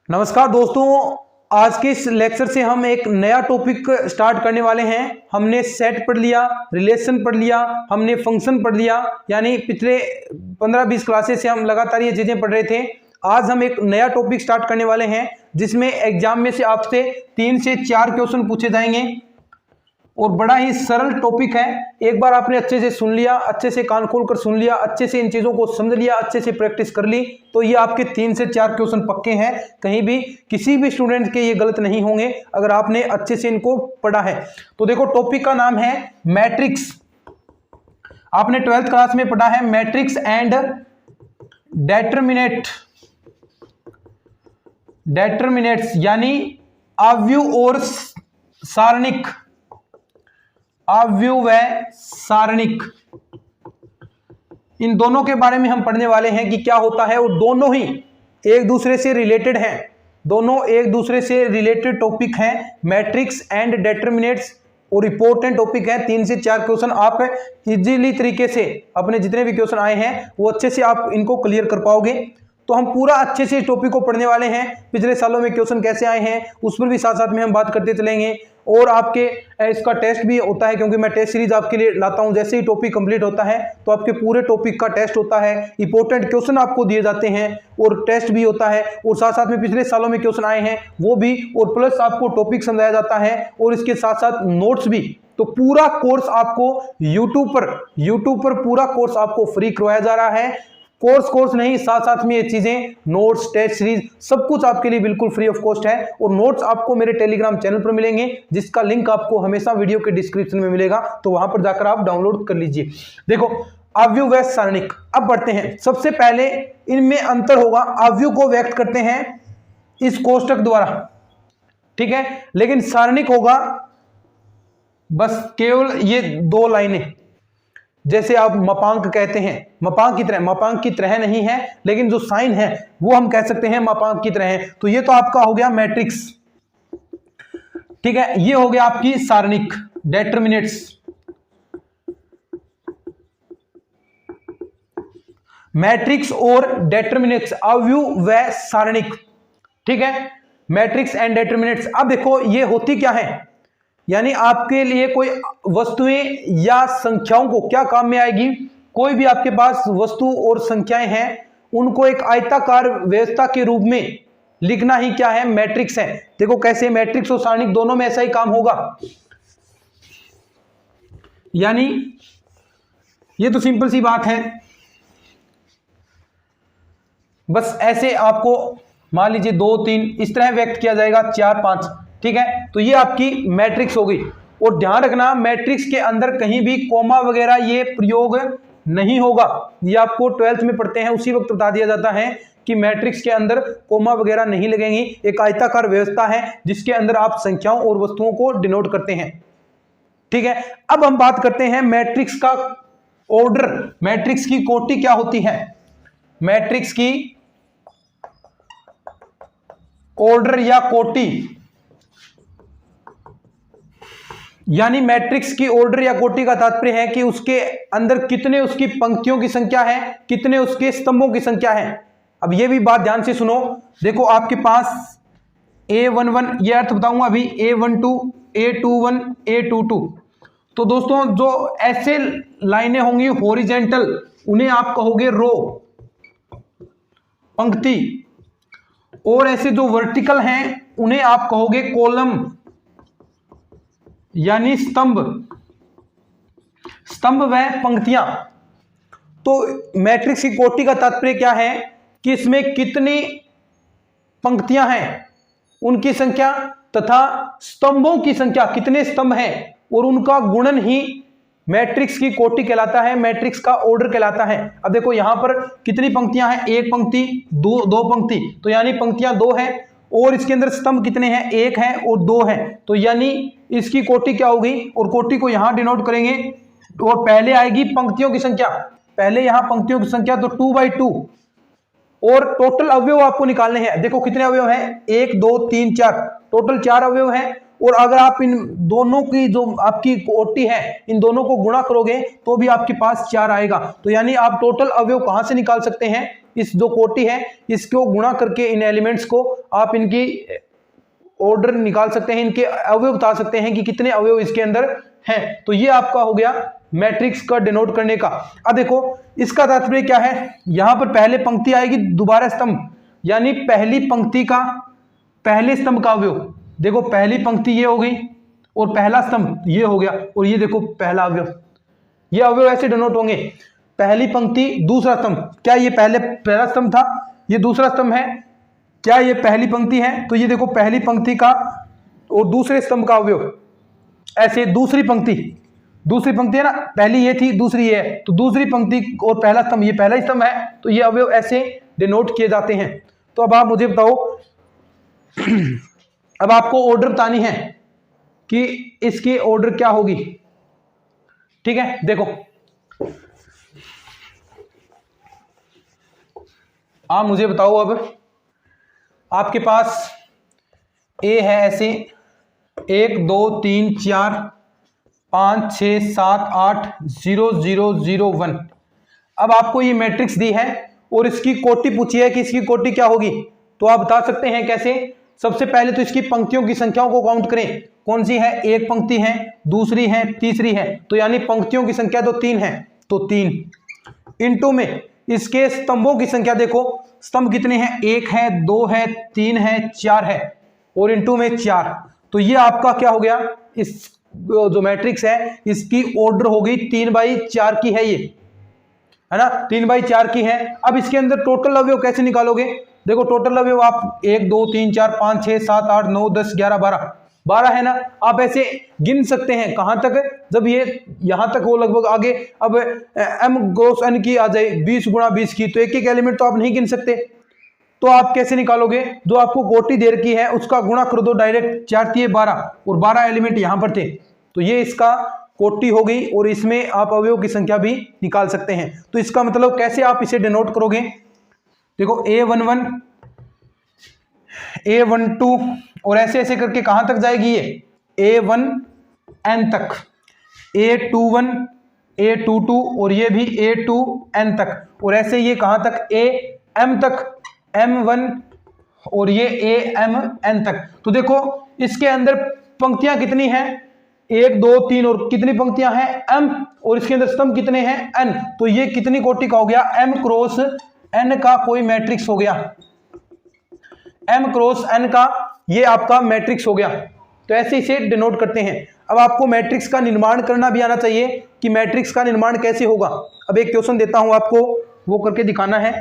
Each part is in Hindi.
नमस्कार दोस्तों, आज के इस लेक्चर से हम एक नया टॉपिक स्टार्ट करने वाले हैं। हमने सेट पढ़ लिया, रिलेशन पढ़ लिया, हमने फंक्शन पढ़ लिया, यानी पिछले 15-20 क्लासेस से हम लगातार ये चीजें पढ़ रहे थे। आज हम एक नया टॉपिक स्टार्ट करने वाले हैं जिसमें एग्जाम में से आपसे 3 से 4 क्वेश्चन पूछे जाएंगे और बड़ा ही सरल टॉपिक है। एक बार आपने अच्छे से सुन लिया, अच्छे से कान खोलकर सुन लिया, अच्छे से इन चीजों को समझ लिया, अच्छे से प्रैक्टिस कर ली, तो ये आपके 3 से 4 क्वेश्चन पक्के हैं। कहीं भी किसी भी स्टूडेंट के ये गलत नहीं होंगे अगर आपने अच्छे से इनको पढ़ा है। तो देखो, टॉपिक का नाम है मैट्रिक्स। आपने 12th क्लास में पढ़ा है मैट्रिक्स एंड डेटरमिनेट्स, यानी अवयव और सारणिक, अवयव व सारणिक, इन दोनों के बारे में हम पढ़ने वाले हैं कि क्या होता है। और दोनों ही एक दूसरे से रिलेटेड हैं, दोनों एक दूसरे से रिलेटेड टॉपिक हैं, मैट्रिक्स एंड डेटरमिनेट्स, और इंपॉर्टेंट टॉपिक है। 3 से 4 क्वेश्चन आप इजीली तरीके से अपने जितने भी क्वेश्चन आए हैं वो अच्छे से आप इनको क्लियर कर पाओगे। तो हम पूरा अच्छे से इस टॉपिक को पढ़ने वाले हैं। पिछले सालों में क्वेश्चन कैसे आए हैं उस पर भी साथ साथ में हम बात करते चलेंगे। और आपके इसका टेस्ट भी होता है, क्योंकि मैं टेस्ट सीरीज आपके लिए लाता हूं। जैसे ही टॉपिक कंप्लीट होता है तो आपके पूरे टॉपिक का टेस्ट होता है, इंपॉर्टेंट क्वेश्चन आपको दिए जाते हैं और टेस्ट भी होता है, और साथ साथ में पिछले सालों में क्वेश्चन आए हैं वो भी, और प्लस आपको टॉपिक समझाया जाता है और इसके साथ साथ नोट्स भी। तो पूरा कोर्स आपको यूट्यूब पर पूरा कोर्स आपको फ्री करवाया जा रहा है। कोर्स नहीं, साथ साथ में ये चीजें, नोट्स, टेस्ट सीरीज, सब कुछ आपके लिए बिल्कुल फ्री ऑफ कॉस्ट है। और नोट्स आपको मेरे टेलीग्राम चैनल पर मिलेंगे जिसका लिंक आपको हमेशा वीडियो के डिस्क्रिप्शन में मिलेगा, तो वहां पर जाकर आप डाउनलोड कर लीजिए। देखो, अवयव व सारणिक, अब बढ़ते हैं। सबसे पहले इनमें अंतर होगा, अवयव को व्यक्त करते हैं इस कोष्टक द्वारा, ठीक है, लेकिन सारणिक होगा बस केवल ये 2 लाइनें। जैसे आप मपांक कहते हैं, मपांक की तरह नहीं है, लेकिन जो साइन है वो हम कह सकते हैं मपांक की तरह है। तो ये तो आपका हो गया मैट्रिक्स, ठीक है। ये हो गया आपकी सारणिक, डेटरमिनेट्स। मैट्रिक्स और डेटरमिनेट्स, अवयव व सारणिक, ठीक है, मैट्रिक्स एंड डेटरमिनेट्स। अब देखो ये होती क्या है, यानी आपके लिए कोई वस्तुएं या संख्याओं को क्या काम में आएगी। कोई भी आपके पास वस्तु और संख्याएं हैं, उनको एक आयताकार व्यवस्था के रूप में लिखना ही क्या है, मैट्रिक्स है। देखो कैसे, मैट्रिक्स और सारणिक दोनों में ऐसा ही काम होगा। यानी ये तो सिंपल सी बात है, बस ऐसे आपको मान लीजिए 2, 3 इस तरह व्यक्त किया जाएगा, 4, 5, ठीक है। तो ये आपकी मैट्रिक्स हो गई। और ध्यान रखना, मैट्रिक्स के अंदर कहीं भी कोमा वगैरह ये प्रयोग नहीं होगा। ये आपको 12th में पढ़ते हैं, उसी वक्त बता दिया जाता है कि मैट्रिक्स के अंदर कोमा वगैरह नहीं लगेंगी। एक आयताकार व्यवस्था है जिसके अंदर आप संख्याओं और वस्तुओं को डिनोट करते हैं, ठीक है। अब हम बात करते हैं मैट्रिक्स का ऑर्डर, मैट्रिक्स की कोटि क्या होती है। मैट्रिक्स की ऑर्डर या कोटि, यानी मैट्रिक्स की ऑर्डर या कोटि का तात्पर्य है कि उसके अंदर कितने उसकी पंक्तियों की संख्या है, कितने उसके स्तंभों की संख्या है। अब ये भी बात ध्यान से सुनो। देखो आपके पास A11, ये अर्थ बताऊंगा अभी, A12, A21, A22। तो दोस्तों जो ऐसे लाइनें होंगी हॉरिजेंटल, उन्हें आप कहोगे रो, पंक्ति, और ऐसे जो वर्टिकल हैं उन्हें आप कहोगे कॉलम, यानी स्तंभ व पंक्तियां। तो मैट्रिक्स की कोटि का तात्पर्य क्या है कि इसमें कितनी पंक्तियां हैं उनकी संख्या, तथा स्तंभों की संख्या, कितने स्तंभ हैं, और उनका गुणन ही मैट्रिक्स की कोटि कहलाता है, मैट्रिक्स का ऑर्डर कहलाता है। अब देखो यहां पर कितनी पंक्तियां हैं, 1 पंक्ति, 2 पंक्ति, तो यानी पंक्तियां 2 हैं, और इसके अंदर स्तंभ कितने हैं, 1 है और 2 है, तो यानी इसकी कोटि क्या होगी। और कोटि को यहां डिनोट करेंगे, और पहले आएगी पंक्तियों की संख्या, पहले यहां पंक्तियों की संख्या, तो 2/2, और टोटल अवयव आपको निकालने हैं। देखो कितने अवयव हैं, 1, 2, 3, 4, टोटल 4 अवयव हैं, और अगर आप इन दोनों की जो आपकी कोटि है इन दोनों को गुणा करोगे तो भी आपके पास 4 आएगा। तो यानी आप टोटल अवयव कहां से निकाल सकते हैं, इस जो कोटि है इसको गुणा करके इन एलिमेंट्स को आप इनकी ऑर्डर निकाल सकते हैं, इनके अवयव बता सकते हैं कि कितने अवयव इसके अंदर हैं। तो ये आपका हो गया मैट्रिक्स का डिनोट करने का। अब देखो इसका तात्पर्य क्या है, यहां पर पहले पंक्ति आएगी दोबारा स्तंभ, यानी पहली पंक्ति का पहले स्तंभ का अवयव। देखो पहली पंक्ति ये हो गई और पहला स्तंभ ये हो गया, और ये देखो पहला अवयव, ये अवयव ऐसे डिनोट होंगे। पहली पंक्ति दूसरा स्तंभ, क्या ये पहला स्तंभ था, ये दूसरा स्तंभ है, क्या ये पहली पंक्ति है, तो ये देखो पहली पंक्ति का और दूसरे स्तंभ का अवयव। ऐसे दूसरी पंक्ति है ना, पहली ये थी दूसरी ये है, तो दूसरी पंक्ति और पहला स्तंभ, ये पहला स्तंभ है, तो ये अवयव ऐसे डिनोट किए जाते हैं। तो अब आप मुझे बताओ अब आपको ऑर्डर बतानी है कि इसकी ऑर्डर क्या होगी। ठीक है, देखो आप मुझे बताओ, अब आपके पास ए है ऐसे 1 2 3 4 5 6 7 8 0 0 0 1। अब आपको ये मैट्रिक्स दी है और इसकी कोटि पूछी है कि इसकी कोटि क्या होगी। तो आप बता सकते हैं कैसे, सबसे पहले तो इसकी पंक्तियों की संख्याओं को काउंट करें, कौन सी है, एक पंक्ति है, दूसरी है, तीसरी है, तो यानी पंक्तियों की संख्या तो 3 है, तो 3 इनटू में इसके स्तंभों की संख्या, देखो स्तंभ कितने हैं, 1 है, 2 है, 3 है, 4 है, और इनटू में 4। तो ये आपका क्या हो गया, इस जो मैट्रिक्स है इसकी ऑर्डर हो गई 3/4 की है, ये है ना, 3/4 की है। अब इसके अंदर टोटल अवयव कैसे निकालोगे, देखो टोटल अवयव आप 1 2 3 4 5 6 7 8 9 10 11 12 है ना, आप ऐसे गिन सकते हैं कहां तक, जब ये यहां तक हो लगभग आगे। अब m क्रॉस n की आ जाए 20 × 20 की, तो एक एक एलिमेंट तो आप नहीं गिन सकते, तो आप कैसे निकालोगे, जो आपको कोटि दे रखी है उसका गुणा कर दो डायरेक्ट, 4 × 12 और 12 एलिमेंट यहां पर थे, तो ये इसका कोटि हो गई, और इसमें आप अवयव की संख्या भी निकाल सकते हैं। तो इसका मतलब कैसे आप इसे डिनोट करोगे, देखो A11 A12 और ऐसे ऐसे करके कहां तक जाएगी ये A1n तक, A21 A22 और ये भी A2n तक, और ऐसे ये कहां तक AM तक, M1 और ये AMn तक। तो देखो इसके अंदर पंक्तियां कितनी हैं, 1 2 3 और कितनी पंक्तियां हैं m, और इसके अंदर स्तंभ कितने हैं n, तो ये कितनी कोटि का हो गया, m क्रॉस n का कोई मैट्रिक्स हो गया, m क्रॉस n का ये आपका मैट्रिक्स हो गया। तो ऐसे इसे डिनोट करते हैं। अब आपको मैट्रिक्स का निर्माण करना भी आना चाहिए कि मैट्रिक्स का निर्माण कैसे होगा। अब एक क्वेश्चन देता हूं आपको, वो करके दिखाना है।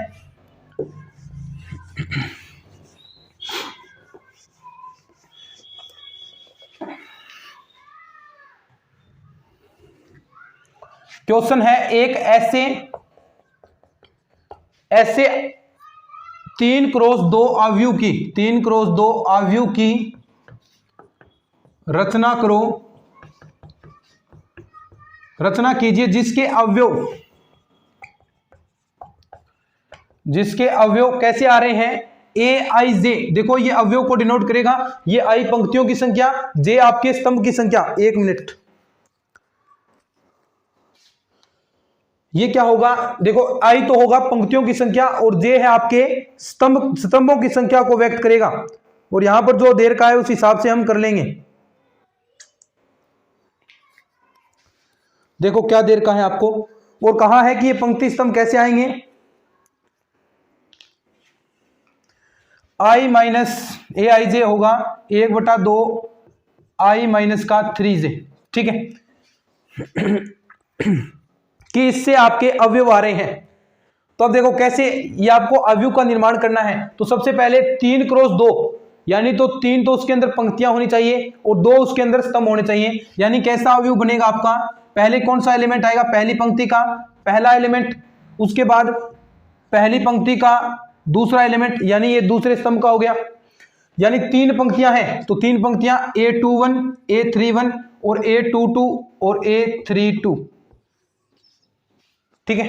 क्वेश्चन है एक ऐसे 3 × 2 आव्यूह की 3 × 2 आव्यूह की रचना करो, रचना कीजिए जिसके अवयव कैसे आ रहे हैं, AIJ। देखो ये अवयव को डिनोट करेगा, ये I पंक्तियों की संख्या, J आपके स्तंभ की संख्या। एक मिनट, ये क्या होगा, देखो I तो होगा पंक्तियों की संख्या और J है आपके स्तंभों की संख्या को व्यक्त करेगा, और यहां पर जो देर का है उस हिसाब से हम कर लेंगे। देखो क्या देर का है आपको, और कहा है कि ये पंक्ति स्तंभ कैसे आएंगे, I माइनस AIJ होगा 1/2 I माइनस का 3J। ठीक है कि इससे आपके अवयव आ रहे हैं। तो अब देखो कैसे ये आपको अवयव का निर्माण करना है। तो सबसे पहले 3 × 2 यानी तो 3 तो उसके अंदर पंक्तियां होनी चाहिए और 2 उसके अंदर स्तंभ होने चाहिए। यानी कैसा अवयव बनेगा आपका, पहले कौन सा एलिमेंट आएगा, पहली पंक्ति का पहला एलिमेंट, उसके बाद पहली पंक्ति का दूसरा एलिमेंट, यानी ये दूसरे स्तंभ का हो गया। यानी 3 पंक्तियां हैं, तो 3 पंक्तियां A21 A31 और A22 और A32। ठीक है,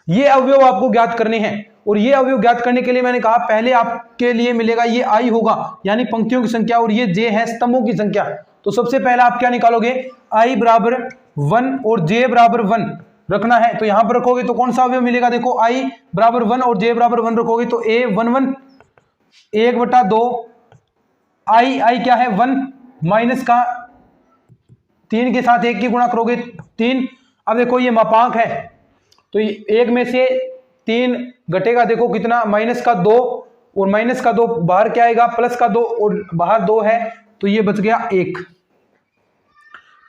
ये अवयव आपको ज्ञात करने हैं। और ये अवयव ज्ञात करने के लिए मैंने कहा पहले आपके लिए मिलेगा ये i होगा यानी पंक्तियों की संख्या, और ये j है स्तंभों की संख्या। तो सबसे पहले आप क्या निकालोगे, i बराबर 1 और j बराबर 1 रखना है। तो यहां पर रखोगे तो कौन सा अवयव मिलेगा, देखो i बराबर 1 और j बराबर 1 रखोगे तो a 1 1 1/2 i क्या है 1 माइनस का 3 के साथ 1 की गुणा करोगे 3। अब देखो ये मापांक है तो 1 में से 3 घटेगा, देखो कितना माइनस का 2 और माइनस का 2 बाहर क्या आएगा प्लस का 2 और बाहर 2 है तो ये बच गया 1।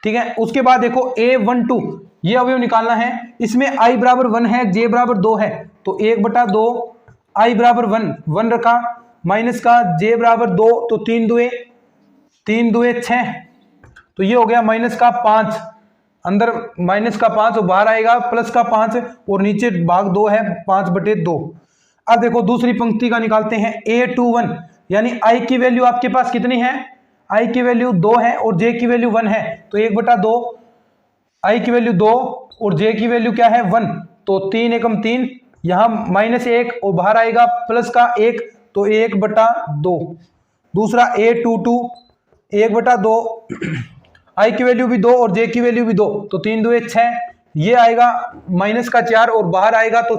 ठीक है, उसके बाद देखो a12 ये अवयव निकालना है, इसमें i बराबर 1 है j बराबर 2 है तो 1/2 i बराबर 1 रखा माइनस का j बराबर 2 तो 3 दुए 6 तो ये हो गया माइनस का 5, अंदर माइनस का 5 और बाहर आएगा प्लस का 5 और नीचे भाग 2 है 5/2। अब देखो दूसरी पंक्ति का निकालते हैं a21 यानी i की वैल्यू आपके पास कितनी है, i की वैल्यू 2 है और j की वैल्यू 1 है तो 1/2 i की वैल्यू 2 और j की वैल्यू क्या है 1 तो 3 एकम 3, यहाँ -1 और बाहर आएगा प्लस का 1 तो 1/2। दूसरा a22 1/2 i की वैल्यू भी 2 और j की वैल्यू भी 2 तो 3 दुए 6, ये आएगा माइनस का 4 और बाहर आएगा तो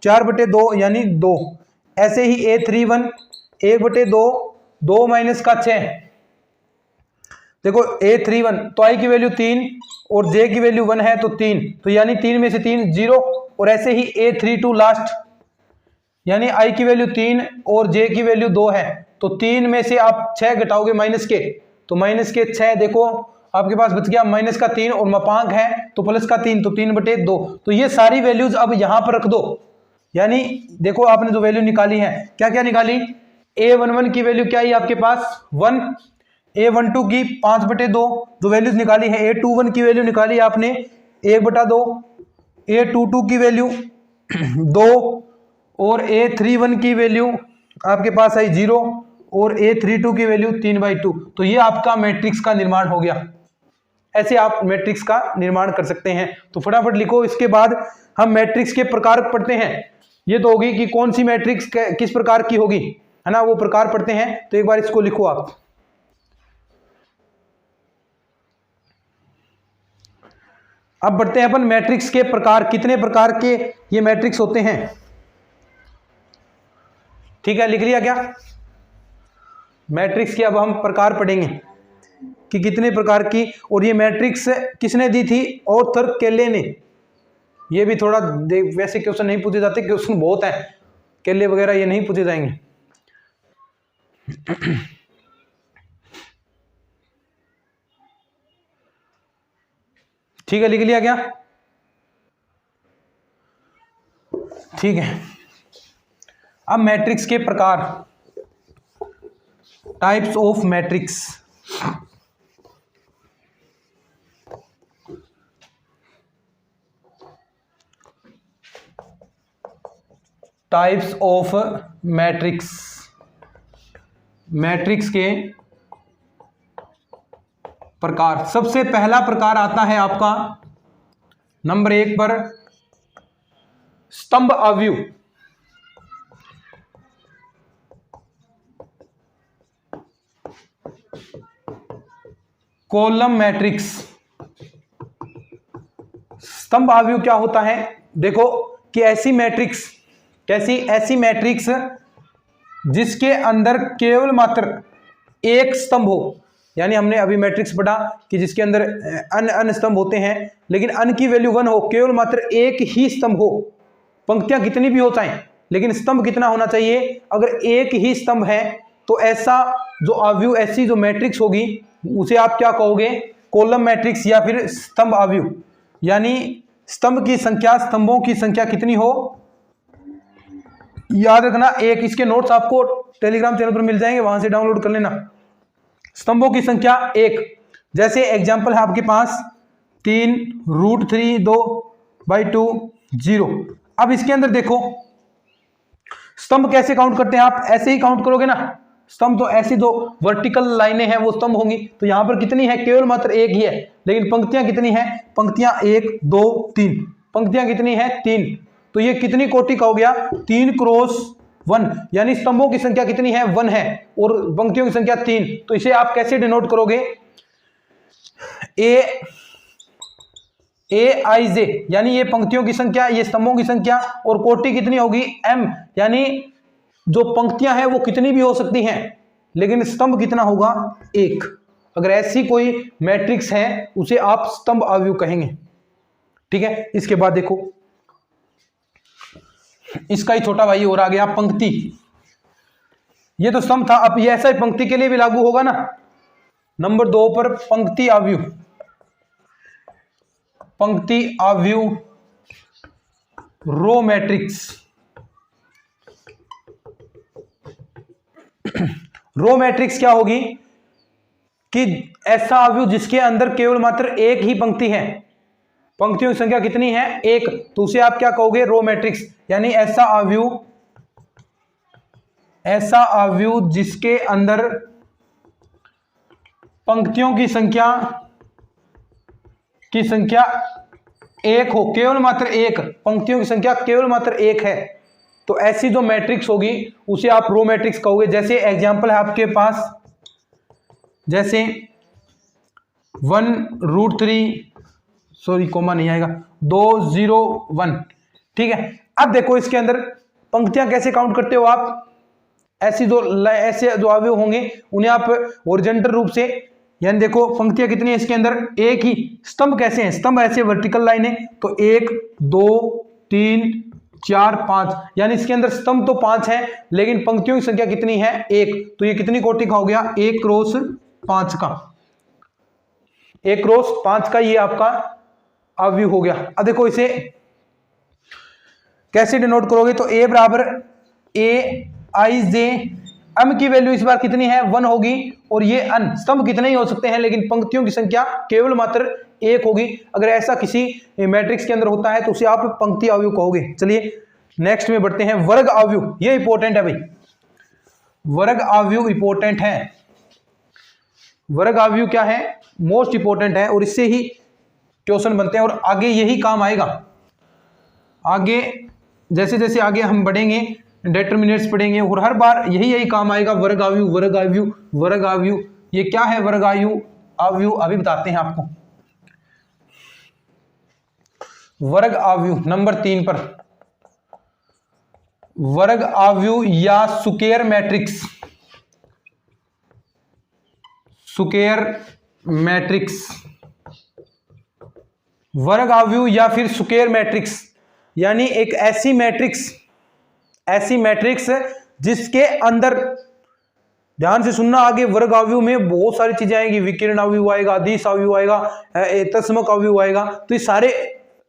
4/2 यानी 2। ऐसे ही a31 1/2 2 माइनस का 6, देखो a31 तो i की वैल्यू 3 और j की वैल्यू 1 है तो 3 तो यानी 3 में से 3 0। और ऐसे ही a32 लास्ट यानी i की वैल्यू 3 और j की वैल्यू 2 है तो 3 में से आप 6 घटाओगे माइनस के तो माइनस के 6, देखो आपके पास बच गया माइनस का 3 और मापांक है तो प्लस का 3 तो 3/2। तो ये सारी वैल्यूज अब यहां पर रख दो, यानी देखो आपने जो वैल्यू निकाली है क्या क्या निकाली, a11 की वैल्यू क्या है आपके पास 1, a12 की 5/2 जो वैल्यूज निकाली है, a21 की वैल्यू निकाली आपने 1/2, a22 की वैल्यू 2 और a31 की वैल्यू आपके पास आई 0 और a32 की वैल्यू 3/2। तो ये आपका मैट्रिक्स का निर्माण हो गया। ऐसे आप मैट्रिक्स का निर्माण कर सकते हैं। तो फटाफट लिखो। इसके बाद हम मैट्रिक्स के प्रकार पढ़ते हैं। ये तो होगी कि कौन सी मैट्रिक्स किस प्रकार की होगी, है ना, वो प्रकार पढ़ते हैं। तो एक बार इसको लिखो आप। अब बढ़ते हैं अपन मैट्रिक्स के प्रकार, कितने प्रकार के ये मैट्रिक्स होते हैं। ठीक है, लिख लिया क्या? मैट्रिक्स के अब हम प्रकार पढ़ेंगे कि कितने प्रकार की, और ये मैट्रिक्स किसने दी थी, ऑर्थर केले ने। ये भी थोड़ा वैसे क्वेश्चन नहीं पूछे जाते, क्वेश्चन बहुत है, केले वगैरह ये नहीं पूछे जाएंगे। ठीक है, लिख लिया क्या? ठीक है, अब मैट्रिक्स के प्रकार, types of matrix. Types of matrix, matrix के प्रकार। सबसे पहला प्रकार आता है आपका नंबर 1 पर, स्तंभ अवयव। Column matrix. स्तंभ अवयव क्या होता है? देखो कि ऐसी मैट्रिक्स, कैसी? ऐसी मैट्रिक्स जिसके अंदर केवल मात्र एक स्तंभ हो। यानी हमने अभी मैट्रिक्स पढ़ा कि जिसके अंदर अन्य स्तंभ होते हैं, लेकिन अन की वैल्यू 1 हो, केवल मात्र एक ही स्तंभ हो। पंक्तियां कितनी भी हो चाहे, लेकिन स्तंभ कितना होना चाहिए? अगर एक ही स्तंभ है तो ऐसा जो अवयव, ऐसी जो मैट्रिक्स होगी उसे आप क्या कहोगे? कॉलम मैट्रिक्स या फिर स्तंभ अवयव। यानी स्तंभ की संख्या, स्तंभों की संख्या कितनी हो, याद रखना एक। इसके नोट्स आपको टेलीग्राम चैनल पर मिल जाएंगे, वहां से डाउनलोड कर लेना। स्तंभों की संख्या 1। जैसे एग्जांपल है आपके पास 3√3 2/2 0। अब इसके अंदर देखो स्तंभ कैसे काउंट करते हैं आप? ऐसे ही काउंट करोगे ना। स्तंभ तो ऐसी जो वर्टिकल लाइनें हैं वो स्तंभ होंगी। तो यहां पर कितनी है? केवल मात्र एक ही है। लेकिन पंक्तियां कितनी हैं? पंक्तियां 1 2 3। पंक्तियां कितनी है? 3। तो ये कितनी कोटि का हो गया? 3 क्रॉस 1, यानी स्तंभों की संख्या कितनी है? 1 है और पंक्तियों की संख्या 3। तो इसे आप कैसे डिनोट करोगे? ए आई जे, यानी ये पंक्तियों की संख्या, ये स्तंभों की संख्या, और कोटि कितनी होगी? m, यानी जो पंक्तियां हैं वो कितनी भी हो सकती हैं लेकिन स्तंभ कितना होगा? 1। अगर ऐसी कोई मैट्रिक्स है उसे आप स्तंभ अवयव कहेंगे। ठीक है, इसके बाद देखो इसका ही छोटा भाई और आ गया पंक्ति। ये तो स्तंभ था, अब ये ऐसा ही पंक्ति के लिए भी लागू होगा ना। नंबर 2 पर पंक्ति अवयव, पंक्ति अवयव रो मैट्रिक्स। रो मैट्रिक्स क्या होगी कि ऐसा अवयव जिसके अंदर केवल मात्र एक ही पंक्ति है, पंक्तियों की संख्या कितनी है? 1, तो उसे आप क्या कहोगे? Row matrix. यानी ऐसा अवयव जिसके अंदर पंक्तियों की संख्या 1 हो, केवल मात्र 1, पंक्तियों की संख्या केवल मात्र 1 है, तो ऐसी जो मैट्रिक्स होगी उसे आप रो मैट्रिक्स कहोगे। जैसे एग्जांपल है आपके पास, जैसे 1√3, सॉरी कोमा नहीं आएगा, 201। ठीक है, अब देखो इसके अंदर पंक्तियां कैसे काउंट करते हो आप? ऐसे जो अवयव होंगे उन्हें आप हॉरिजॉन्टल रूप से, यानी देखो पंक्तियां कितनी है इसके अंदर? एक ही। स्तंभ कैसे हैं? स्तंभ ऐसे वर्टिकल लाइन है, तो 1 2 3 4 5, यानी इसके अंदर स्तंभ तो 5 है लेकिन पंक्तियों की संख्या कितनी है? 1। तो ये कितनी कोटि का हो गया? 1 क्रॉस 5 का, 1 क्रॉस 5 का ये आपका अवयव हो गया। अब देखो इसे कैसे डिनोट करोगे? तो a बराबर ए आई जे, m की वैल्यू इस बार कितनी है? 1 होगी, और ये अन, स्तंभ कितने ही हो सकते हैं लेकिन पंक्तियों की संख्या केवल मात्र 1 होगी। अगर ऐसा किसी मैट्रिक्स के अंदर होता है तो उसे आप पंक्ति अवयव कहोगे। चलिए नेक्स्ट में बढ़ते हैं। वर्ग अवयव, ये इंपॉर्टेंट है भाई, वर्ग अवयव इंपॉर्टेंट है। वर्ग अवयव क्या है? मोस्ट इंपॉर्टेंट है और इससे ही क्वेश्चन बनते हैं और आगे यही काम आएगा। आगे जैसे जैसे आगे हम बढ़ेंगे, डिटरमिनेंट्स पढ़ेंगे और हर बार यही काम आएगा, वर्ग अवयव, वर्ग अवयव, वर्ग अवयव। ये क्या है वर्ग अवयव? अभी बताते हैं आपको। वर्ग अवयव नंबर 3 पर, वर्ग अवयव या स्क्वायर मैट्रिक्स, स्क्वायर मैट्रिक्स, वर्ग अवयव या फिर स्क्वायर मैट्रिक्स, यानी एक ऐसी मैट्रिक्स जिसके अंदर, ध्यान से सुनना, आगे वर्ग अवयव में बहुत सारी चीजें आएंगी, विकर्ण अवयव आएगा, अदिश अवयव आएगा, तस्मक अवयव आएगा, तो ये सारे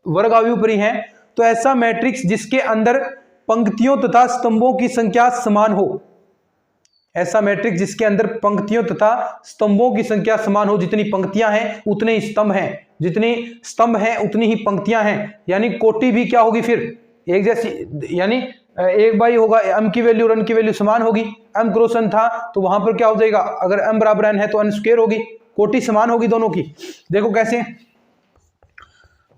वर्ग अवयव पर ही हैं। तो ऐसा मैट्रिक्स जिसके अंदर पंक्तियों तथा स्तंभों की संख्या समान हो, ऐसा मैट्रिक्स जिसके अंदर पंक्तियों तथा स्तंभों की संख्या समान हो, जितनी पंक्तियां हैं उतने ही स्तंभ हैं, जितनी स्तंभ हैं उतनी ही पंक्तियां हैं, यानी कोटि भी क्या होगी फिर? एक जैसी, यानी एक बाई होगा, m की वैल्यू और n की वैल्यू समान होगी। m क्रॉस n था तो वहां पर क्या हो जाएगा? अगर m बराबर n है तो n स्क्वायर होगी, कोटि समान होगी दोनों की। देखो कैसे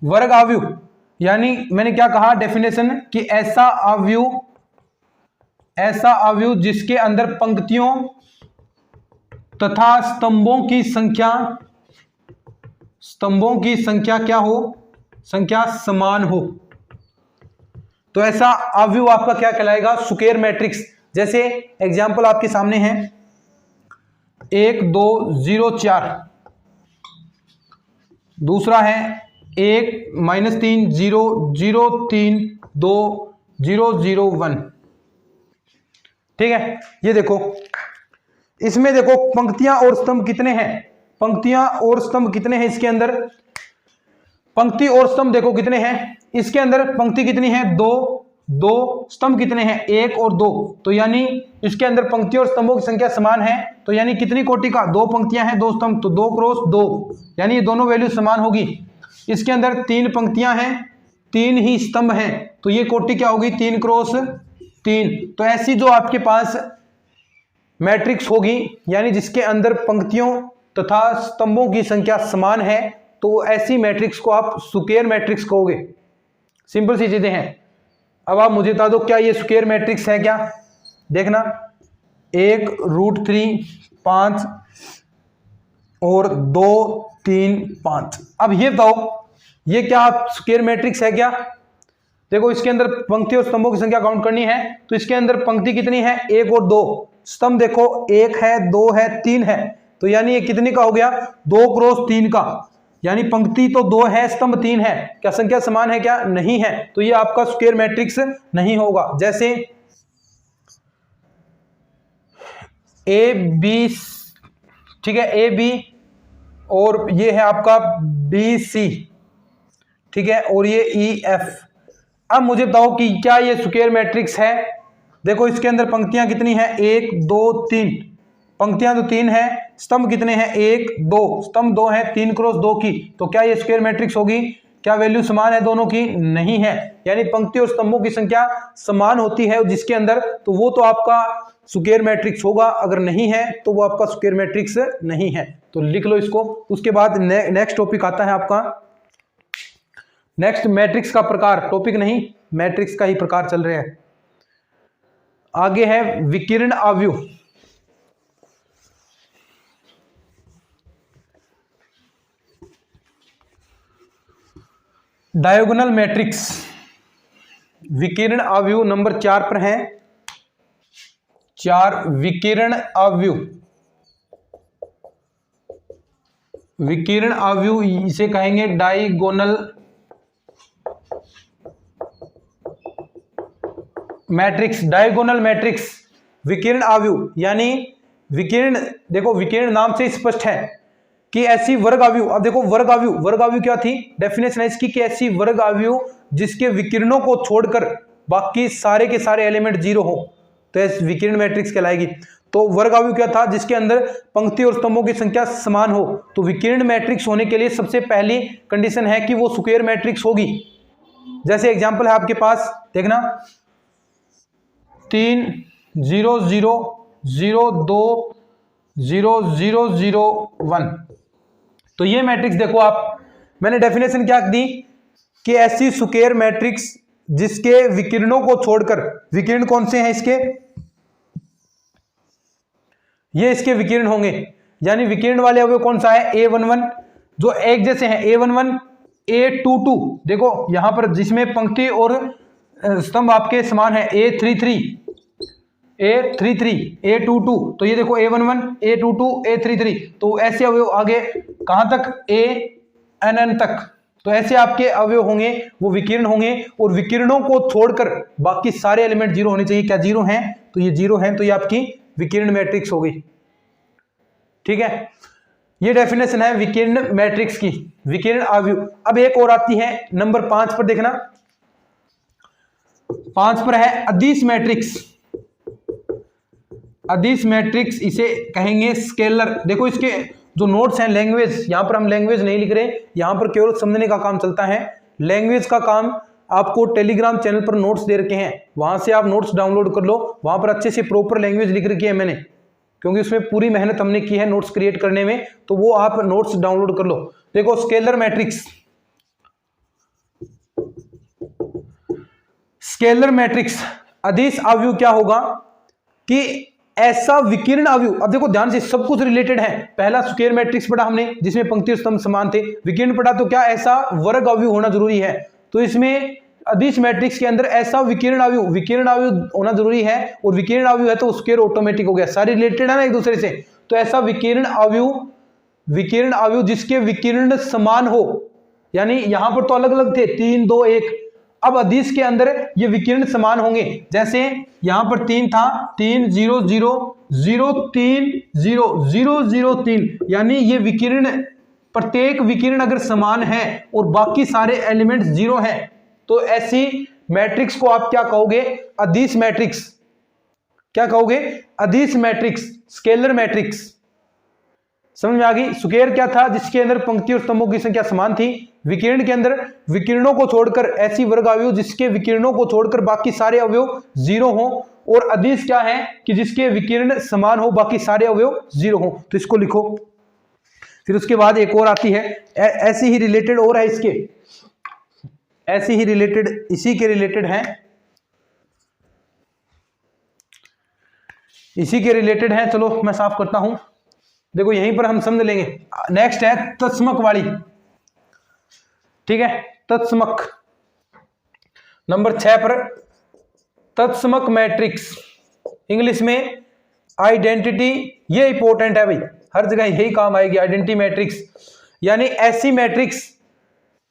वर्ग अवयव, यानी मैंने क्या कहा डेफिनेशन, कि ऐसा अवयव जिसके अंदर पंक्तियों तथा स्तंभों की संख्या क्या हो? संख्या समान हो, तो ऐसा अवयव आपका क्या कहलाएगा? Square matrix. जैसे एग्जांपल आपके सामने है 1 2 0 4, दूसरा है 1 -3 0 0 3 2 0 0 1। ठीक है, ये देखो इसमें देखो पंक्तियां और स्तंभ कितने हैं? पंक्तियां और स्तंभ कितने हैं इसके अंदर? पंक्ति और स्तंभ देखो कितने हैं इसके अंदर? पंक्ति कितनी है? 2 2, स्तंभ कितने हैं? 1 और 2, तो यानी इसके अंदर पंक्ति और स्तंभों की संख्या समान है, तो यानी कितनी कोटि का? 2 पंक्तियां हैं 2 स्तंभ, तो 2 क्रॉस 2, यानी ये दोनों वैल्यू समान होगी। इसके अंदर 3 पंक्तियां हैं 3 ही स्तंभ हैं, तो ये कोटि क्या होगी? 3 क्रॉस 3। तो ऐसी जो आपके पास मैट्रिक्स होगी, यानी जिसके अंदर पंक्तियों तथा स्तंभों की संख्या समान है, तो ऐसी मैट्रिक्स को आप स्क्वायर मैट्रिक्स कहोगे। सिंपल सी चीजें हैं। अब आप मुझे बता दो क्या ये स्क्वायर मैट्रिक्स है क्या? देखना 1√3 5 और 2 3 5। अब ये बताओ ये क्या स्क्वायर मैट्रिक्स है क्या? देखो इसके अंदर पंक्ति और स्तंभों की संख्या काउंट करनी है तो इसके अंदर पंक्ति कितनी है? 1 और 2। स्तंभ देखो 1 है 2 है 3 है, तो यानी ये कितने का हो गया? 2 क्रॉस 3 का। यानी पंक्ति तो 2 है स्तंभ 3 है, क्या संख्या समान है क्या? नहीं है, तो ये आपका स्क्वायर मैट्रिक्स नहीं होगा। जैसे ए बी, ठीक है, ए बी और ये है आपका बी सी, ठीक है, और ये ई एफ। अब मुझे बताओ कि क्या ये स्क्वायर मैट्रिक्स है? देखो इसके अंदर पंक्तियां कितनी हैं? 1 2 3, पंक्तियां तो 3 है, स्तंभ कितने हैं? 1 2, स्तंभ 2 है, 3 क्रॉस 2 की, तो क्या ये स्क्वायर मैट्रिक्स होगी? क्या वैल्यू समान है दोनों की? नहीं है। यानी पंक्ति और स्तंभों की संख्या समान होती है जिसके अंदर, तो वो तो आपका स्क्वायर मैट्रिक्स होगा, अगर नहीं है तो वो आपका स्क्वायर मैट्रिक्स नहीं है। तो लिख लो इसको। उसके बाद नेक्स्ट टॉपिक आता है आपका, नेक्स्ट मैट्रिक्स का प्रकार, टॉपिक नहीं मैट्रिक्स का ही प्रकार चल रहे हैं। आगे है विकिरण आव्यूह। डायगोनल मैट्रिक्स, विकिरण आव्यूह नंबर 4 पर है। 4 विकिरण आव्यूह, विकिरण आव्यूह इसे कहेंगे डायगोनल मैट्रिक्स। डायगोनल मैट्रिक्स विकिरण आव्यूह, यानी विकिरण, देखो विकिरण नाम से स्पष्ट है कि ऐसी वर्ग आव्यूह। अब देखो वर्ग आव्यूह, वर्ग आव्यूह क्या थी? डेफिनेशन है इसकी कि ऐसी वर्ग आव्यूह जिसके विकिरणों को छोड़कर बाकी सारे के सारे एलिमेंट 0 हो, तो ऐसी विकिरण मैट्रिक्स कहलाएगी। तो वर्ग आव्यूह क्या था? जिसके अंदर पंक्ति और स्तंभों की संख्या समान हो। तो विकिरण मैट्रिक्स होने के लिए सबसे पहली कंडीशन है कि वो स्क्वायर मैट्रिक्स होगी। जैसे एग्जांपल है आपके पास, देखना 3 0 0 0 2 0 0 0 1। तो ये मैट्रिक्स देखो आप, मैंने डेफिनेशन क्या दी कि ऐसी स्क्वायर मैट्रिक्स जिसके विकिरणों को छोड़कर, विकिरण कौन से हैं इसके? ये इसके विकिरण होंगे, यानी विकिरण वाले अवयव कौन सा है? A11 जो एक जैसे हैं, A11 A22। देखो यहां पर जिसमें पंक्ति और स्तंभ आपके समान है, A33 A22, तो ये देखो A11 A22 A33। तो ऐसे अवयव आगे कहां तक? ANN तक। तो ऐसे आपके अवयव होंगे, वो विकिरण होंगे, और विकिरणों को छोड़कर बाकी सारे एलिमेंट 0 होने चाहिए। क्या 0 हैं? तो ये 0 हैं, तो ये आपकी विकिरण मैट्रिक्स हो गई। ठीक है, ये डेफिनेशन है विकिरण मैट्रिक्स की, विकिरण आव्यूह। अब एक और आती है नंबर 5 पर, देखना 5 पर है अदिश मैट्रिक्स। अदिश मैट्रिक्स इसे कहेंगे स्केलर। देखो इसके जो नोट्स हैं, लैंग्वेज, यहां पर हम लैंग्वेज नहीं लिख रहे, यहां पर केवल समझने का काम चलता है। लैंग्वेज का काम आपको टेलीग्राम चैनल पर नोट्स दे रखे हैं, वहां से आप नोट्स डाउनलोड कर लो। वहां पर अच्छे से प्रॉपर लैंग्वेज लिख रखी है मैंने, क्योंकि उसमें पूरी मेहनत हमने की है नोट्स क्रिएट करने में, तो वो आप नोट्स डाउनलोड कर लो। देखो स्केलर मैट्रिक्स, स्केलर मैट्रिक्स अदिश आव्यूह क्या होगा कि ऐसा विकिरण आव्यूह। अब देखो ध्यान से, सब कुछ रिलेटेड है। पहला स्क्वायर मैट्रिक्स पढ़ा हमने जिसमें पंक्ति और स्तंभ समान थे, विकिरण पढ़ा, तो क्या ऐसा वर्ग आव्यूह होना जरूरी है। तो इसमें अदिश मैट्रिक्स के अंदर ऐसा विकिरण आव्यूह होना जरूरी है, और विकिरण आव्यूह है तो स्क्वायर ऑटोमेटिक हो गया, सारे रिलेटेड है ना एक दूसरे से। तो ऐसा विकिरण आव्यूह जिसके विकिरण समान हो, यानी यहां पर तो अलग अलग थे 3 2 1, अब अदिश के अंदर ये विकिरण समान होंगे। जैसे यहां पर 3 था, 3 0 0 0 3 0 0 0 3, यानी ये विकिरण, प्रत्येक विकिरण अगर समान है और बाकी सारे एलिमेंट 0 है, तो ऐसी मैट्रिक्स को आप क्या कहोगे? अदिश मैट्रिक्स। क्या कहोगे? अदिश मैट्रिक्स, स्केलर मैट्रिक्स। समझ में आ गई? स्क्वायर क्या था? जिसके अंदर पंक्ति और स्तंभों की संख्या समान थी। विकिरण के अंदर विकिरणों को छोड़कर ऐसी वर्ग आव्यूह जिसके विकिरणों को छोड़कर बाकी सारे अवयव 0 हो। और अदिश क्या है? कि जिसके विकिरण समान हो, बाकी सारे अवयव 0 हो। तो इसको लिखो। फिर उसके बाद एक और आती है, ऐसी ही रिलेटेड और है इसके, ऐसी ही रिलेटेड, इसी के रिलेटेड है इसी के रिलेटेड है। चलो मैं साफ करता हूं, देखो यहीं पर हम समझ लेंगे। नेक्स्ट है तत्समक वाली, ठीक है, तत्समक नंबर 6 पर तत्समक मैट्रिक्स, इंग्लिश में आइडेंटिटी। ये इंपॉर्टेंट है भाई, हर जगह यही काम आएगी, आइडेंटिटी मैट्रिक्स, यानी ऐसी मैट्रिक्स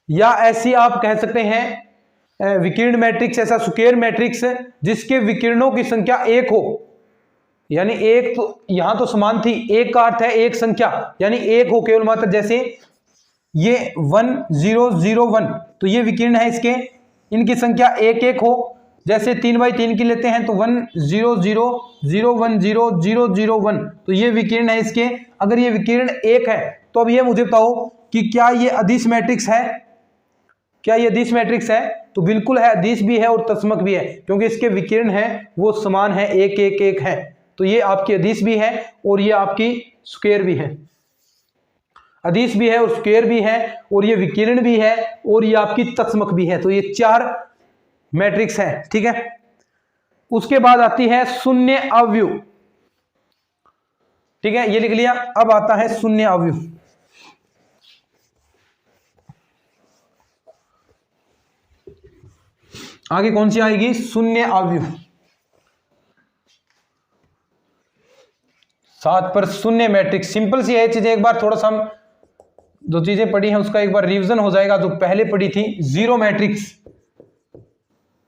या ऐसी आप कह सकते हैं विकिरण मैट्रिक्स, ऐसा स्क्वायर मैट्रिक्स जिसके विकिरणों की संख्या एक हो, यानी एक तो यहां तो समान थी, एक का अर्थ है एक संख्या, यानी एक हो केवल मात्र, जैसे ये 1 0 0 1, तो ये विकिरण है इसके, इनकी संख्या एक एक हो, जैसे 3/3 की लेते हैं तो 1 0 0 0 1 0 0 0 1, तो ये विकिरण है इसके। अगर ये विकिरण एक है तो अब ये मुझे बताओ कि क्या ये अदिश मैट्रिक्स है, क्या ये अदिश मैट्रिक्स है? तो बिल्कुल है, अदिश भी है और तत्समक भी है, क्योंकि इसके विकिरण है वो समान है, एक एक एक है, तो ये आपकी अदिश भी है और ये आपकी स्क्वायर भी है, अदिश भी है और स्क्वायर भी है, और ये विकिरण भी है और ये आपकी तत्समक भी है। तो ये 4 मैट्रिक्स है, ठीक है। उसके बाद आती है शून्य अवयव, ठीक है, ये लिख लिया। अब आता है शून्य अवयव, आगे कौन सी आएगी? शून्य अवयव। 7 पर शून्य मैट्रिक्स, सिंपल सी है चीजें, एक बार थोड़ा सा हम जो चीजें पढ़ी हैं उसका एक बार रिवीजन हो जाएगा। जो पहले पढ़ी थी जीरो मैट्रिक्स,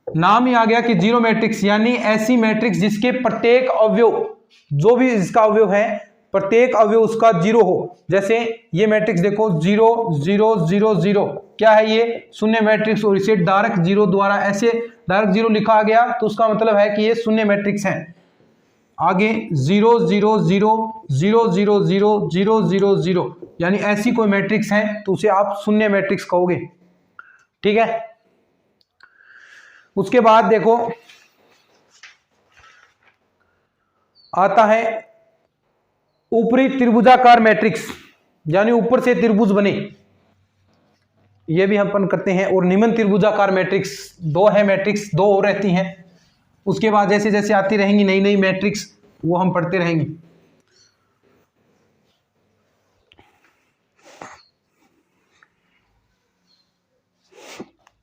नाम ही आ गया कि जीरो मैट्रिक्स, यानी ऐसी मैट्रिक्स जिसके प्रत्येक अवयव, जो भी इसका अवयव है, प्रत्येक अवयव उसका जीरो हो। जैसे ये मैट्रिक्स देखो 0 0 0 0, क्या है ये? शून्य मैट्रिक्स, और इसे डायरेक्ट जीरो द्वारा ऐसे डायरेक्ट जीरो लिखा गया तो उसका मतलब है कि ये शून्य मैट्रिक्स है। आगे 0 0 0 0 0 0 0 0 0, यानी ऐसी कोई मैट्रिक्स है तो उसे आप शून्य मैट्रिक्स कहोगे, ठीक है। उसके बाद देखो आता है ऊपरी त्रिभुजाकार मैट्रिक्स, यानी ऊपर से त्रिभुज बने, ये भी हम अपन करते हैं। और निम्न त्रिभुजाकार मैट्रिक्स, 2 है मैट्रिक्स, 2 और रहती हैं। उसके बाद जैसे जैसे आती रहेंगी नई नई मैट्रिक्स, वो हम पढ़ते रहेंगे।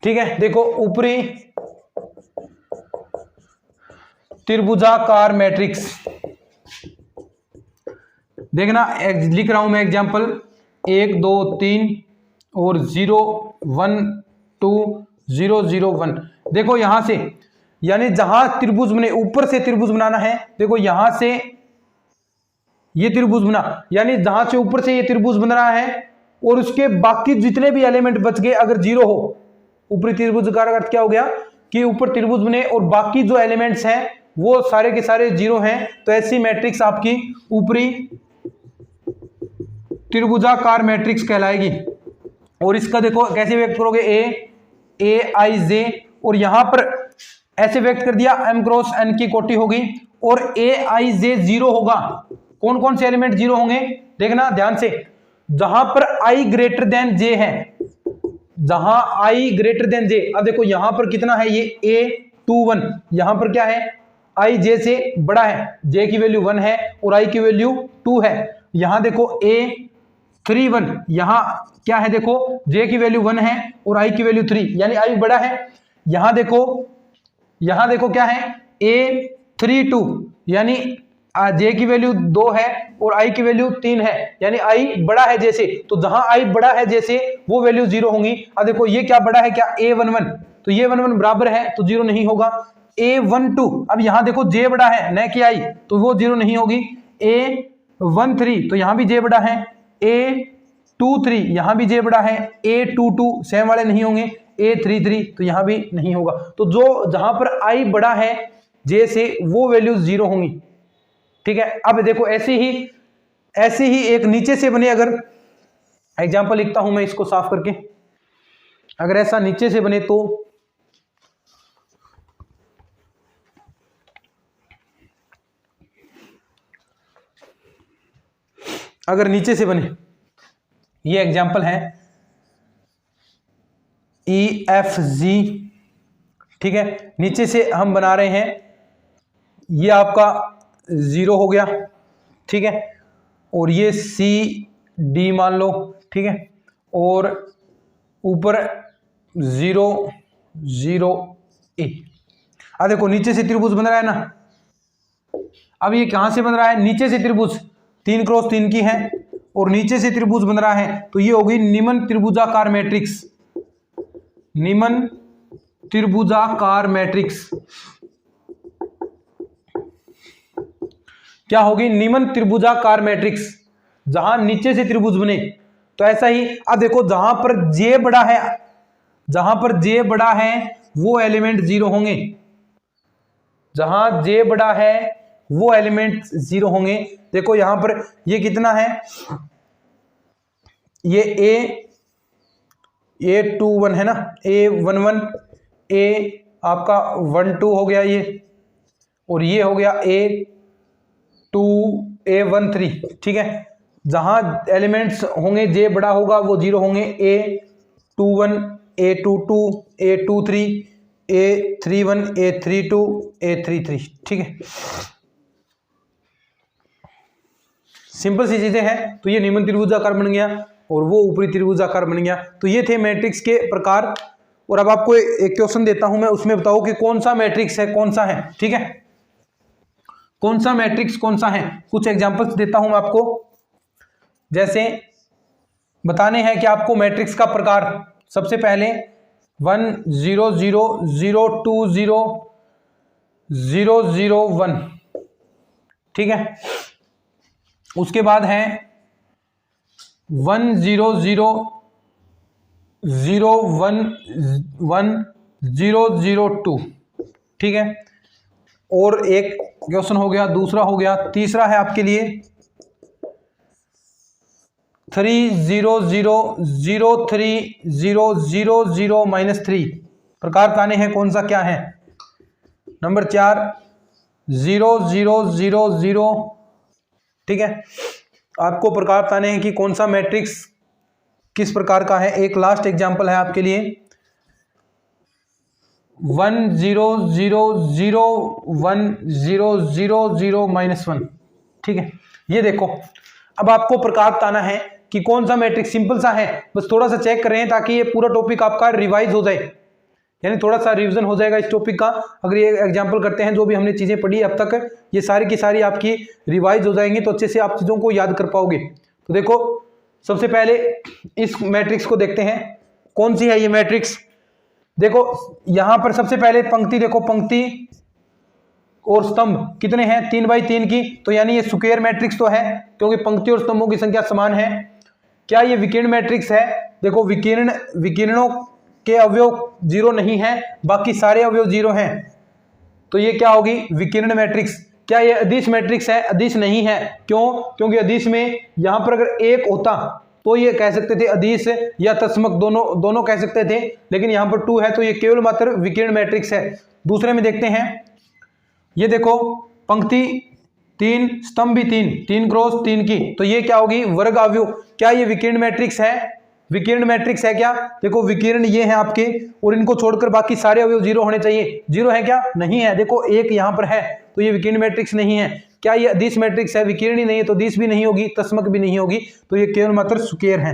ठीक है, देखो ऊपरी त्रिभुजाकार मैट्रिक्स, देखना लिख रहा हूं मैं एग्जांपल 1 2 3 और 0 1 2 0 0 1। देखो यहां से, यानी जहां त्रिभुज बने, ऊपर से त्रिभुज बनाना है। देखो यहां से ये त्रिभुज बना, यानी जहां से ऊपर से ये त्रिभुज बन रहा है और उसके बाकी जितने भी एलिमेंट बच गए अगर जीरो हो, ऊपरी त्रिभुज का अर्थ क्या हो गया कि ऊपर त्रिभुज बने और बाकी जो एलिमेंट्स हैं वो सारे के सारे जीरो हैं, तो ऐसी मैट्रिक्स आपकी ऊपरी त्रिभुजाकार मैट्रिक्स कहलाएगी। और इसका देखो कैसे व्यक्त करोगे, ए आई जे, और यहां पर ऐसे व्यक्त कर दिया m क्रॉस n की कोटि होगी और ए आई जे जीरो होगा। कौन कौन से एलिमेंट जीरो होंगे देखना ध्यान से, जहां पर i ग्रेटर देन j है, जहां i ग्रेटर देन j। अब देखो यहां पर कितना है, ये a21, यहां पर क्या है, i j से बड़ा है, j की वैल्यू 1 है और i की वैल्यू 2 है। यहां देखो a31, यहां क्या है, देखो j की वैल्यू 1 है और i की वैल्यू 3, यानी i बड़ा है। यहां देखो क्या है, a32, यानी j की वैल्यू 2 है और i की वैल्यू 3 है, यानी i बड़ा है j से, तो जहां i बड़ा है j से वो वैल्यू जीरो होंगी। अब देखो ये क्या बड़ा है, क्या a11, तो ये 11 बराबर है तो जीरो नहीं होगा। a12, अब यहां देखो j बड़ा है न कि i, तो वो जीरो नहीं होगी। a13, तो यहां भी j बड़ा है। a23, यहां भी j बड़ा है। a22 सेम वाले नहीं होंगे। a33, तो यहां भी नहीं होगा। तो जो जहां पर i बड़ा है j से वो वैल्यू जीरो होंगी, ठीक है। अब देखो ऐसे ही एक नीचे से बने, अगर एग्जांपल लिखता हूं मैं इसको साफ करके, अगर ऐसा नीचे से बने तो अगर नीचे से बने, ये एग्जांपल है EFG, ठीक है, नीचे से हम बना रहे हैं। ये आपका 0 हो गया, ठीक है, और ये सी डी मान लो, ठीक है, और ऊपर 0 0 ए। अब देखो नीचे से त्रिभुज बन रहा है ना। अब ये कहां से बन रहा है? नीचे से त्रिभुज 3 क्रॉस 3 की है और नीचे से त्रिभुज बन रहा है, तो ये होगी निम्न त्रिभुजाकार मैट्रिक्स। निम्न त्रिभुजाकार मैट्रिक्स क्या होगी? निम्न त्रिभुजाकार मैट्रिक्स, जहां नीचे से त्रिभुज बने। तो ऐसा ही अब देखो जहां पर जे बड़ा है, जहां पर जे बड़ा है वो एलिमेंट 0 होंगे। जहां जे बड़ा है वो एलिमेंट 0 होंगे। देखो यहां पर ये कितना है? ये A21 है ना, A11, A आपका 12 हो गया ये, और ये हो गया A2 A13, ठीक है। जहां एलिमेंट्स होंगे जे बड़ा होगा वो 0 होंगे। A21 A22 A23 A31 A32 A33, ठीक है। सिंपल सी चीजें हैं। तो ये निम्न त्रिभुजाकार बन गया और वो ऊपरी त्रिभुजाकार बन गया। तो ये थे मैट्रिक्स के प्रकार। और अब आपको एक क्वेश्चन देता हूं मैं, उसमें बताओ कि कौन सा मैट्रिक्स है कौन सा है, ठीक है, कौन सा मैट्रिक्स कौन सा है। कुछ एग्जांपल्स देता हूं मैं आपको। जैसे बताने हैं कि आपको मैट्रिक्स का प्रकार, सबसे पहले 1 0 0 0 2 0 0 0 1, ठीक है। उसके बाद है 1 0 0 0 1 1 0 0 2, ठीक है। और एक क्वेश्चन हो गया, दूसरा हो गया। तीसरा है आपके लिए 3 0 0 0 3 0 0 0 -3। प्रकार बताने हैं कौन सा क्या है। नंबर 4 0 0 0 0, ठीक है। आपको प्रकार बताने हैं कि कौन सा मैट्रिक्स किस प्रकार का है। एक लास्ट एग्जांपल है आपके लिए 1 0 0 0 1 0 0 0 -1, ठीक है। ये देखो अब आपको प्रकार बताना है कि कौन सा मैट्रिक्स। सिंपल सा है, बस थोड़ा सा चेक कर रहे हैं ताकि ये पूरा टॉपिक आपका रिवाइज हो जाए, यानी थोड़ा सा रिवीजन हो जाएगा इस टॉपिक का। अगर ये एग्जांपल करते हैं, जो भी हमने चीजें पढ़ी अब तक, ये सारी की सारी आपकी रिवाइज हो जाएंगी, तो अच्छे से आप चीजों को याद कर पाओगे। तो देखो सबसे पहले इस मैट्रिक्स को देखते हैं, कौन सी है ये मैट्रिक्स। देखो यहां पर सबसे पहले पंक्ति देखो, पंक्ति और स्तंभ कितने हैं? 3 बाई 3 की, तो यानी ये स्क्वायर मैट्रिक्स तो है क्योंकि पंक्ति और स्तंभों की संख्या समान है। क्या ये विकीर्ण मैट्रिक्स है? देखो विकीर्णों के अवयव 0 नहीं है, बाकी सारे अवयव 0 हैं, तो ये क्या होगी? विकीर्ण मैट्रिक्स। क्या ये अदिश मैट्रिक्स है? अदिश नहीं है। क्यों? क्योंकि अदिश में यहां पर अगर 1 होता तो ये कह सकते थे अदिश या तत्समक, दोनों कह सकते थे, लेकिन यहां पर 2 है तो ये केवल मात्र विकीर्ण मैट्रिक्स है। दूसरे में देखते हैं, ये देखो पंक्ति 3 स्तंभ भी 3 क्रॉस 3 की, तो ये क्या होगी? वर्ग अवयव। क्या ये विकीर्ण मैट्रिक्स है? विकीर्ण मैट्रिक्स है क्या? देखो विकीर्ण ये है आपके, और इनको छोड़कर बाकी सारे अवयव 0 होने चाहिए। 0 है क्या? नहीं है। देखो 1 यहां पर है, तो ये विकीर्ण मैट्रिक्स नहीं है। क्या ये अदिश मैट्रिक्स है? विकीर्ण ही नहीं है, तो दिश भी नहीं होगी, तस्मक भी नहीं होगी, तो ये केवल मात्र स्क्वायर है।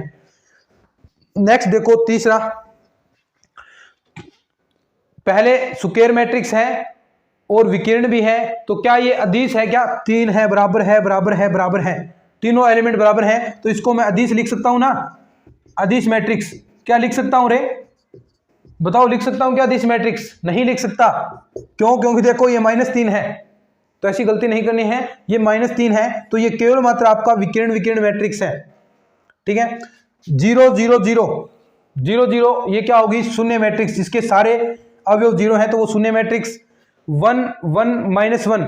नेक्स्ट देखो तीसरा, पहले स्क्वायर मैट्रिक्स है और विकीर्ण भी है, तो क्या ये अदिश है क्या? 3 है, बराबर है, बराबर है, बराबर है, तीनों एलिमेंट बराबर है, तो इसको मैं अदिश लिख सकता हूं ना, अदिश मैट्रिक्स। क्या लिख सकता हूं रे? बताओ, लिख सकता हूं क्या अदिश मैट्रिक्स? नहीं लिख सकता। क्यों? क्योंकि देखो ये -3 है, तो ऐसी गलती नहीं करनी है। ये -3 है, तो ये केवल मात्र आपका विकीर्ण मैट्रिक्स है, ठीक है। 0 0 0 0 0, ये क्या होगी? शून्य मैट्रिक्स, जिसके सारे अवयव 0 हैं, तो वो शून्य मैट्रिक्स। 1 1 -1,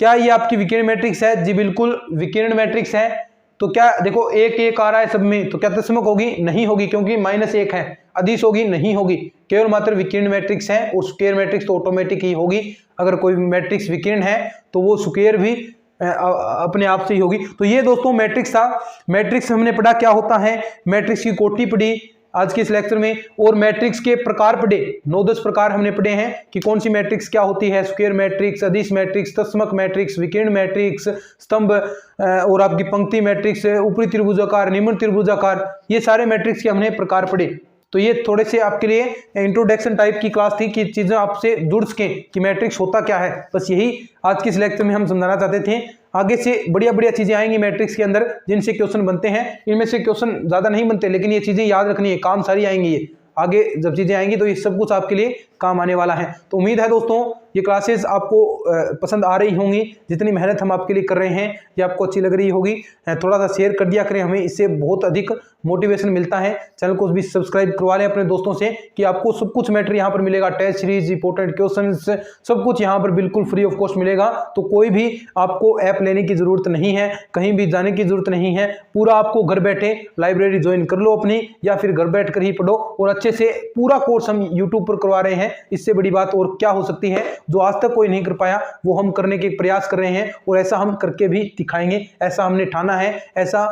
क्या ये आपकी विकीर्ण मैट्रिक्स है? जी बिल्कुल विकीर्ण मैट्रिक्स है। तो क्या देखो 1 1 आ रहा है सब में, तो क्या तस्मक होगी? नहीं होगी, क्योंकि -1 है। अदिश होगी? नहीं होगी, केवल मात्र विकीर्ण मैट्रिक्स है। और स्क्वायर मैट्रिक्स तो ऑटोमेटिक ही होगी। अगर कोई मैट्रिक्स विकीर्ण है तो वो स्क्वायर भी अपने आप से ही होगी। तो ये दोस्तों मैट्रिक्स था। मैट्रिक्स हमने पढ़ा क्या होता है, मैट्रिक्स की कोटि पढ़ी, आज के इस लेक्चर में। और मैट्रिक्स के प्रकार पढ़े, 9-10 प्रकार हमने पढ़े हैं कि कौन सी मैट्रिक्स क्या होती है, स्क्वायर मैट्रिक्स, अदिश मैट्रिक्स, तत्समक मैट्रिक्स, विकर्ण मैट्रिक्स, स्तंभ और आपकी पंक्ति मैट्रिक्स, ऊपरी त्रिभुजाकार, निम्न त्रिभुजाकार, ये सारे मैट्रिक्स के हमने प्रकार पढ़े। तो ये थोड़े से आपके लिए इंट्रोडक्शन टाइप की क्लास थी कि चीजें आपसे जुड़ सकें कि मैट्रिक्स होता क्या है। बस यही आज के इस लेक्चर में हम समझाना चाहते थे। आगे से बढ़िया बढ़िया चीजें आएंगी मैट्रिक्स के अंदर जिनसे क्वेश्चन बनते हैं। इनमें से क्वेश्चन ज्यादा नहीं बनते, लेकिन ये चीजें याद रखनी है, काम सारी आएंगी। ये आगे जब चीजें आएंगी तो ये सब कुछ आपके लिए काम आने वाला है। तो उम्मीद है दोस्तों ये क्लासेस आपको पसंद आ रही होंगी। जितनी मेहनत हम आपके लिए कर रहे हैं ये आपको अच्छी लग रही होगी। थोड़ा सा शेयर कर दिया करें, हमें इससे बहुत अधिक मोटिवेशन मिलता है। चैनल को भी सब्सक्राइब करवा लें अपने दोस्तों से कि आपको सब कुछ मैटर यहाँ पर मिलेगा, टेस्ट सीरीज, इंपॉर्टेंट क्वेश्चन, सब कुछ यहाँ पर बिल्कुल फ्री ऑफ कॉस्ट मिलेगा। तो कोई भी आपको ऐप लेने की जरूरत नहीं है, कहीं भी जाने की जरूरत नहीं है। पूरा आपको घर बैठे लाइब्रेरी ज्वाइन कर लो अपनी, या फिर घर बैठ कर ही पढ़ो और अच्छे से पूरा कोर्स हम यूट्यूब पर करवा रहे हैं। इससे बड़ी बात और क्या हो सकती है। जो आज तक कोई नहीं कर पाया वो हम करने के प्रयास कर रहे हैं और ऐसा हम करके भी दिखाएंगे। ऐसा हमने ठाना है, ऐसा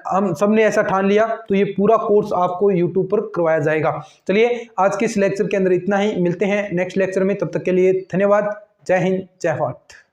हम सबने ऐसा ठान लिया। तो ये पूरा कोर्स आपको यूट्यूब पर करवाया जाएगा। चलिए आज के इस लेक्चर के अंदर इतना ही, मिलते हैं नेक्स्ट लेक्चर में। तब तक के लिए धन्यवाद। जय हिंद, जय भारत।